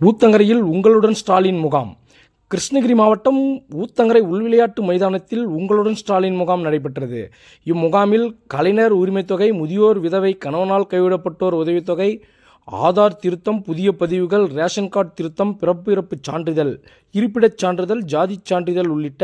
ஊத்தங்கரையில் உங்களுடன் ஸ்டாலின் முகாம். கிருஷ்ணகிரி மாவட்டம் ஊத்தங்கரை உள்விளையாட்டு மைதானத்தில் உங்களுடன் ஸ்டாலின் முகாம் நடைபெற்றது. இம்முகாமில் கலைஞர் உரிமைத்தொகை, முதியோர் விதவை, கணவனால் கைவிடப்பட்டோர் உதவித்தொகை, ஆதார் திருத்தம், புதிய பதிவுகள், ரேஷன் கார்டு திருத்தம், பிறப்பு இறப்புச் சான்றிதழ், இருப்பிடச் சான்றிதழ், ஜாதிச் சான்றிதழ் உள்ளிட்ட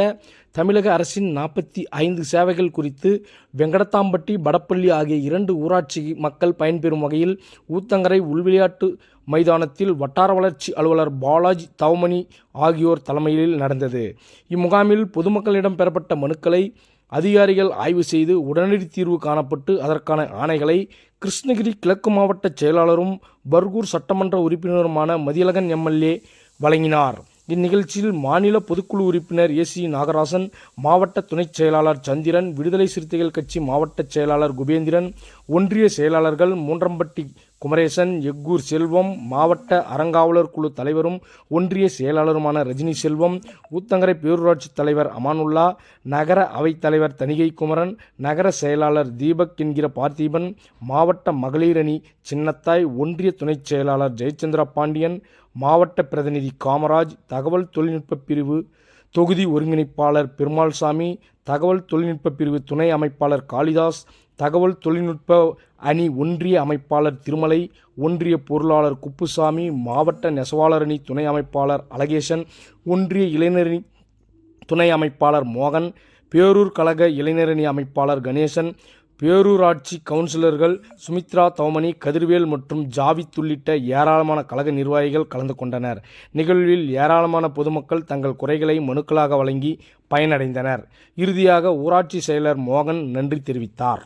தமிழக அரசின் 45 சேவைகள் குறித்து வெங்கடத்தாம்பட்டி, படப்பள்ளி ஆகிய 2 ஊராட்சி மக்கள் பயன்பெறும் வகையில் ஊத்தங்கரை உள்விளையாட்டு மைதானத்தில் வட்டார வளர்ச்சி அலுவலர் பாலாஜி, தவமணி ஆகியோர் தலைமையில் நடந்தது. இம்முகாமில் பொதுமக்களிடம் பெறப்பட்ட மனுக்களை அதிகாரிகள் ஆய்வு செய்து உடனடி தீர்வு காணப்பட்டு அதற்கான ஆணைகளை கிருஷ்ணகிரி கிழக்கு மாவட்ட செயலாளரும் பர்கூர் சட்டமன்ற உறுப்பினருமான மதியழகன் எம்எல்ஏ வழங்கினார். இந்நிகழ்ச்சியில் மாநில பொதுக்குழு உறுப்பினர் ஏசி நாகராசன், மாவட்ட துணைச் செயலாளர் சந்திரன், விடுதலை சிறுத்தைகள் கட்சி மாவட்ட செயலாளர் குபேந்திரன், ஒன்றிய செயலாளர்கள் மூன்றம்பட்டி குமரேசன், எக்கூர் செல்வம், மாவட்ட அறங்காவலர் குழு தலைவரும் ஒன்றிய செயலாளருமான ரஜினி செல்வம், ஊத்தங்கரை பேரூராட்சி தலைவர் அமானுல்லா, நகர அவைத் தலைவர் தணிகை குமரன், நகர செயலாளர் தீபக் என்கிற பார்த்திபன், மாவட்ட மகளிர் அணி சின்னத்தாய், ஒன்றிய துணைச் செயலாளர் ஜெயச்சந்திர பாண்டியன், மாவட்ட பிரதிநிதி காமராஜ், தகவல் தொழில்நுட்ப பிரிவு தொகுதி ஒருங்கிணைப்பாளர் பெருமாள்சாமி, தகவல் தொழில்நுட்ப பிரிவு துணை அமைப்பாளர் காளிதாஸ், தகவல் தொழில்நுட்ப அணி ஒன்றிய அமைப்பாளர் திருமலை, ஒன்றிய பொருளாளர் குப்புசாமி, மாவட்ட நெசவாளர் அணி துணை அமைப்பாளர் அழகேசன், ஒன்றிய இளைஞரணி துணை அமைப்பாளர் மோகன், பேரூர் கழக இளைஞரணி அமைப்பாளர் கணேசன், பேரூராட்சி கவுன்சிலர்கள் சுமித்ரா, தவமணி, கதிர்வேல் மற்றும் ஜாவித் உள்ளிட்ட ஏராளமான கழக நிர்வாகிகள் கலந்து கொண்டனர். நிகழ்வில் ஏராளமான பொதுமக்கள் தங்கள் குறைகளை மனுக்களாக வழங்கி பயனடைந்தனர். இறுதியாக ஊராட்சி செயலர் மோகன் நன்றி தெரிவித்தார்.